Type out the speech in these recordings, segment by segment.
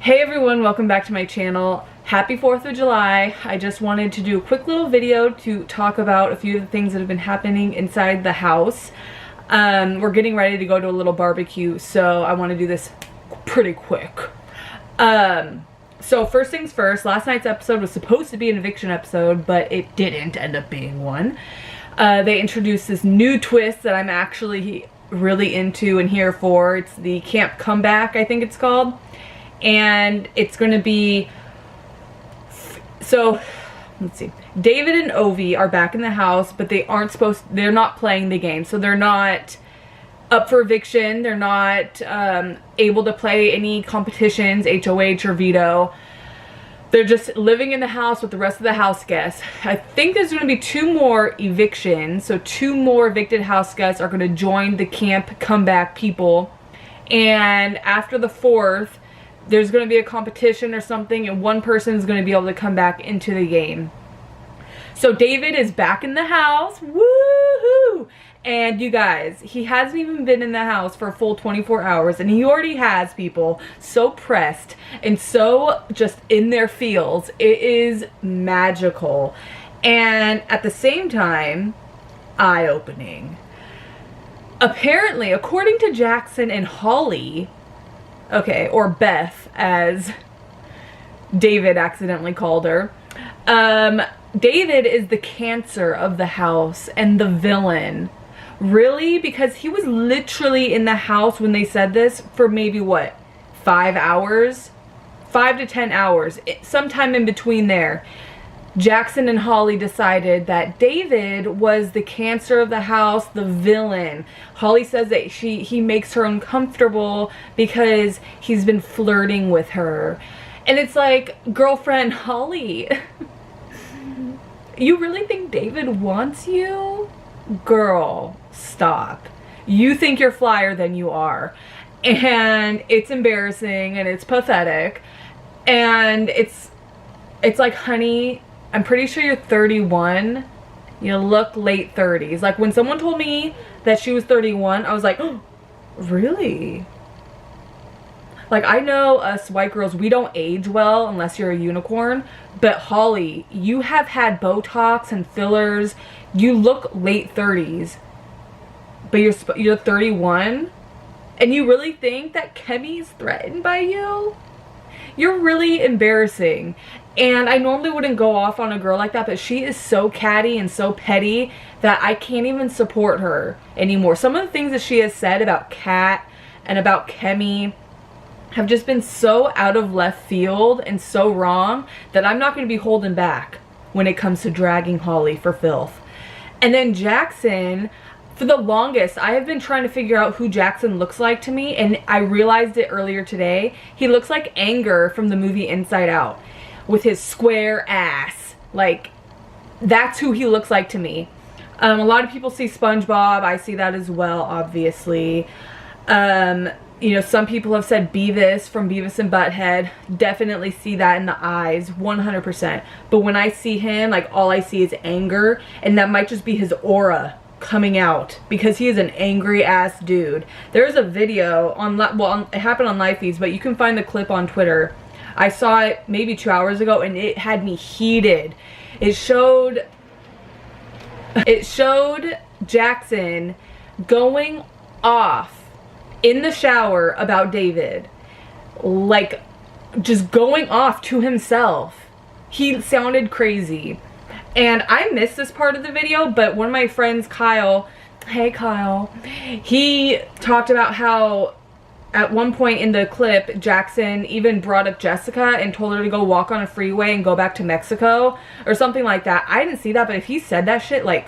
Hey everyone, welcome back to my channel. Happy 4th of July. I just wanted to do a quick little video to talk about a few of the things that have been happening inside the house. We're getting ready to go to a little barbecue, so I want to do this pretty quick. So first things first, last night's episode was supposed to be an eviction episode, but it didn't end up being one. They introduced this new twist that I'm actually really into and here for. It's the Camp Comeback, I think it's called. And it's going to be, so let's see, David and Ovi are back in the house, but they're not playing the game, so they're not up for eviction. They're not able to play any competitions, HOH or veto. They're just living in the house with the rest of the house guests. I think there's going to be 2 more evictions, so 2 more evicted house guests are going to join the Camp Comeback people, and after the 4th, there's going to be a competition or something, and one person is going to be able to come back into the game. So David is back in the house. Woohoo! And you guys, he hasn't even been in the house for a full 24 hours, and he already has people so pressed and so just in their feels. It is magical. And at the same time, eye-opening. Apparently, according to Jackson and Holly, okay, or Beth, as David accidentally called her. David is the cancer of the house and the villain. Really? Because he was literally in the house when they said this for maybe, what, 5 hours? 5 to 10 hours. Sometime in between there. Jackson and Holly decided that David was the cancer of the house, the villain. Holly says that he makes her uncomfortable because he's been flirting with her. And it's like, girlfriend Holly, you really think David wants you? Girl, stop. You think you're flyer than you are. And it's embarrassing and it's pathetic. And it's like, honey, I'm pretty sure you're 31. You look late 30s. Like, when someone told me that she was 31, I was like, oh, really? Like, I know us white girls, we don't age well unless you're a unicorn. But Holly, you have had Botox and fillers. You look late 30s. But you're 31? And you really think that Kemi's threatened by you? You're really embarrassing. And I normally wouldn't go off on a girl like that, but she is so catty and so petty that I can't even support her anymore. Some of the things that she has said about Kat and about Kemi have just been so out of left field and so wrong that I'm not going to be holding back when it comes to dragging Holly for filth. And then Jackson, for the longest, I have been trying to figure out who Jackson looks like to me, and I realized it earlier today. He looks like Anger from the movie Inside Out, with his square ass. Like, that's who he looks like to me. A lot of people see SpongeBob. I see that as well, obviously. You know, some people have said Beavis from Beavis and Butthead. Definitely see that in the eyes, 100%. But when I see him, like, all I see is anger, and that might just be his aura coming out, because he is an angry ass dude. There's a video on, it happened on live feeds, but you can find the clip on Twitter. I saw it maybe 2 hours ago, and it had me heated. It showed Jackson going off in the shower about David. Like, just going off to himself. He sounded crazy. And I missed this part of the video, but one of my friends, Kyle, hey Kyle, he talked about how at one point in the clip, Jackson even brought up Jessica and told her to go walk on a freeway and go back to Mexico or something like that. I didn't see that, but if he said that shit, like,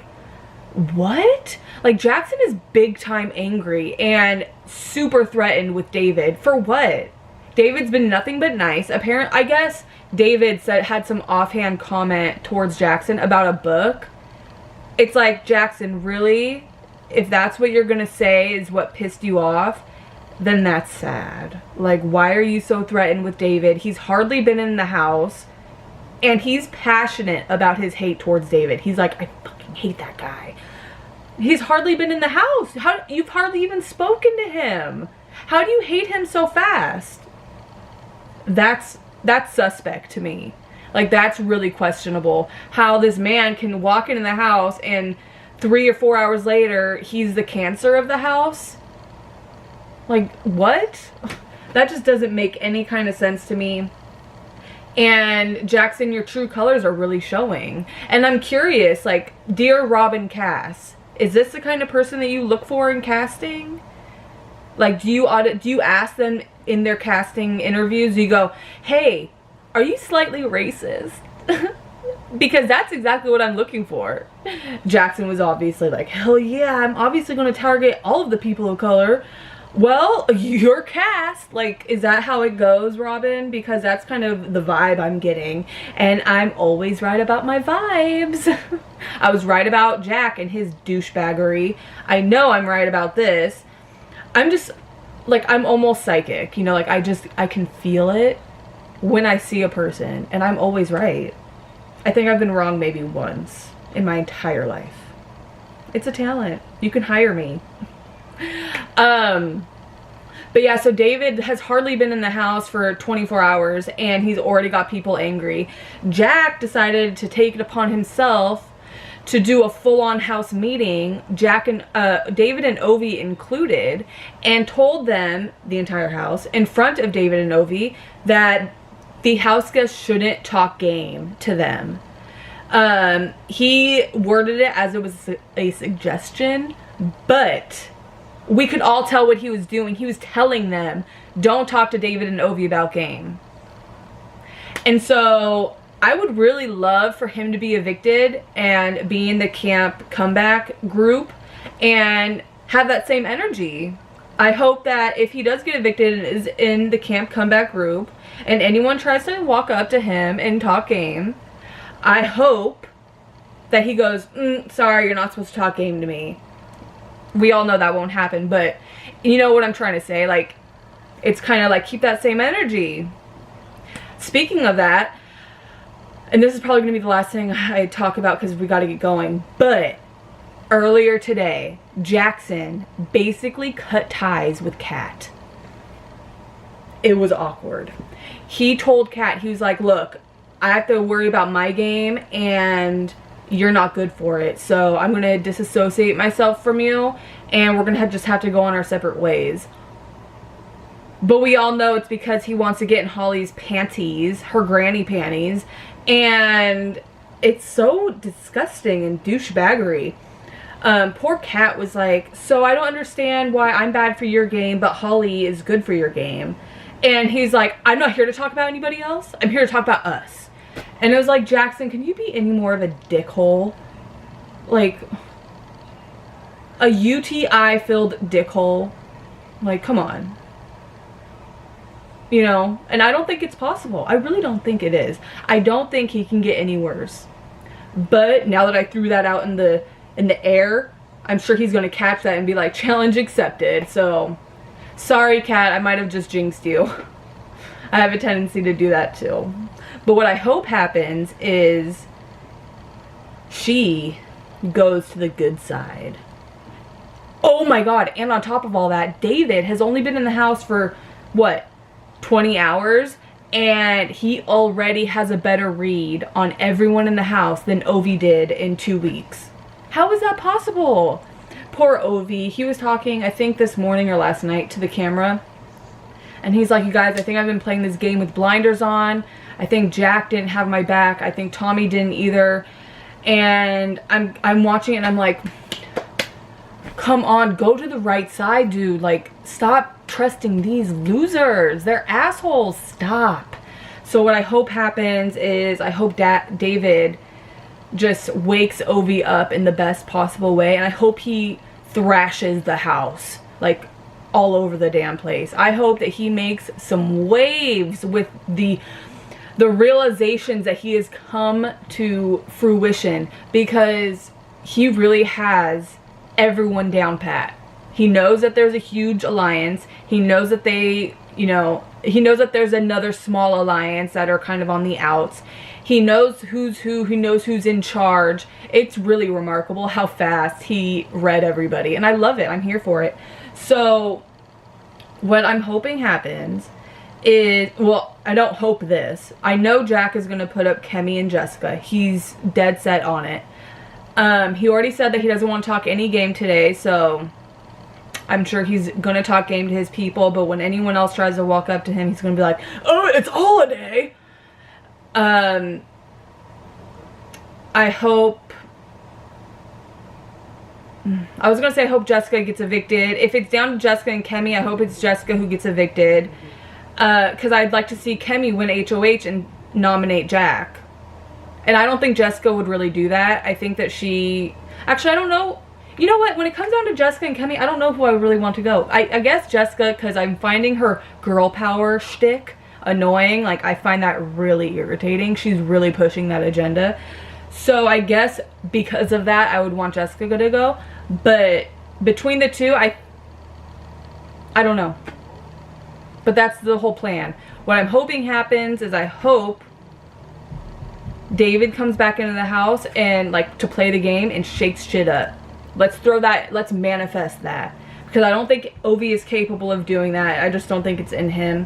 what? Like, Jackson is big time angry and super threatened with David. For what? David's been nothing but nice. Apparently, I guess David had some offhand comment towards Jackson about a book. It's like, Jackson, really? If that's what you're gonna say is what pissed you off, then that's sad. Like, why are you so threatened with David? He's hardly been in the house, and he's passionate about his hate towards David. He's like, I fucking hate that guy. He's hardly been in the house. You've hardly even spoken to him. How do you hate him so fast? That's suspect to me. Like, that's really questionable. How this man can walk into the house and 3 or 4 hours later, he's the cancer of the house. Like, what? That just doesn't make any kind of sense to me. And Jackson, your true colors are really showing. And I'm curious, like, dear Robin Cass, is this the kind of person that you look for in casting? Like, do you ask them in their casting interviews, do you go, hey, are you slightly racist? Because that's exactly what I'm looking for. Jackson was obviously like, hell yeah, I'm obviously going to target all of the people of color. Well, you're cast. Like, is that how it goes, Robin? Because that's kind of the vibe I'm getting. And I'm always right about my vibes. I was right about Jack and his douchebaggery. I know I'm right about this. I'm just, like, I'm almost psychic. You know, like, I can feel it when I see a person. And I'm always right. I think I've been wrong maybe once in my entire life. It's a talent. You can hire me. But yeah, so David has hardly been in the house for 24 hours and he's already got people angry. Jack decided to take it upon himself to do a full-on house meeting, Jack and David and Ovi included, and told them, the entire house, in front of David and Ovi, that the house guests shouldn't talk game to them. He worded it as it was a suggestion, but we could all tell what he was doing. He was telling them, don't talk to David and Ovi about game. And so I would really love for him to be evicted and be in the camp comeback group and have that same energy. I hope that if he does get evicted and is in the camp comeback group and anyone tries to walk up to him and talk game, I hope that he goes, sorry, you're not supposed to talk game to me. We all know that won't happen, but you know what I'm trying to say? Like, it's kind of like, keep that same energy. Speaking of that, and this is probably going to be the last thing I talk about because we got to get going, but earlier today, Jackson basically cut ties with Kat. It was awkward. He told Kat, he was like, look, I have to worry about my game and you're not good for it, so I'm going to disassociate myself from you and we're going to just have to go on our separate ways. But we all know it's because he wants to get in Holly's panties, her granny panties, and it's so disgusting and douchebaggery. Poor Kat was like, so I don't understand why I'm bad for your game but Holly is good for your game. And he's like, I'm not here to talk about anybody else, I'm here to talk about us. And it was like, Jackson, can you be any more of a dickhole? Like, a UTI-filled dickhole. Like, come on. You know? And I don't think it's possible. I really don't think it is. I don't think he can get any worse. But now that I threw that out in the air, I'm sure he's going to catch that and be like, challenge accepted. So, sorry, Kat, I might have just jinxed you. I have a tendency to do that too. But what I hope happens is she goes to the good side. Oh my god, and on top of all that, David has only been in the house for, what, 20 hours? And he already has a better read on everyone in the house than Ovi did in 2 weeks. How is that possible? Poor Ovi. He was talking, I think this morning or last night, to the camera. And he's like, you guys, I think I've been playing this game with blinders on. I think Jack didn't have my back. I think Tommy didn't either. And I'm watching it and I'm like, come on, go to the right side, dude. Like, stop trusting these losers. They're assholes. Stop. So what I hope happens is I hope David just wakes Ovi up in the best possible way. And I hope he thrashes the house. Like, all over the damn place. I hope that he makes some waves with the realizations that he has come to fruition, because he really has everyone down pat. He knows that there's a huge alliance. He knows that they, you know, he knows that there's another small alliance that are kind of on the outs. He knows who's who. He knows who's in charge. It's really remarkable how fast he read everybody, and I love it. I'm here for it. So what I'm hoping happens is, well, I don't hope this. I know Jack is going to put up Kemi and Jessica. He's dead set on it. He already said that he doesn't want to talk any game today, so I'm sure he's going to talk game to his people, but when anyone else tries to walk up to him, he's going to be like, oh, it's holiday. I hope, I was going to say I hope Jessica gets evicted. If it's down to Jessica and Kemi, I hope it's Jessica who gets evicted. Because I'd like to see Kemi win HOH and nominate Jack. And I don't think Jessica would really do that. I think that she... Actually, I don't know. You know what? When it comes down to Jessica and Kemi, I don't know who I really want to go. I guess Jessica, because I'm finding her girl power shtick annoying. Like, I find that really irritating. She's really pushing that agenda. So I guess because of that, I would want Jessica to go. But between the two, I don't know. But that's the whole plan. What I'm hoping happens is I hope David comes back into the house and, like, to play the game and shakes shit up. Let's throw that, let's manifest that. Because I don't think Ovi is capable of doing that. I just don't think it's in him.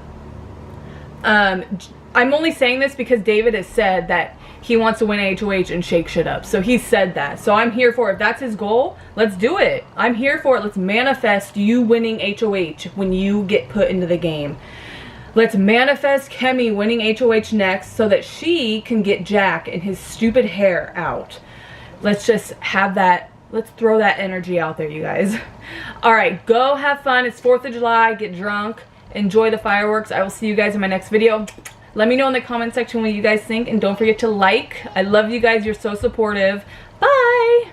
I'm only saying this because David has said that he wants to win HOH and shake shit up. So he said that. So I'm here for it. If that's his goal, let's do it. I'm here for it. Let's manifest you winning HOH when you get put into the game. Let's manifest Kemi winning HOH next so that she can get Jack and his stupid hair out. Let's just have that. Let's throw that energy out there, you guys. Alright, go have fun. It's 4th of July. Get drunk. Enjoy the fireworks. I will see you guys in my next video. Let me know in the comment section what you guys think, and don't forget to like. I love you guys. You're so supportive. Bye!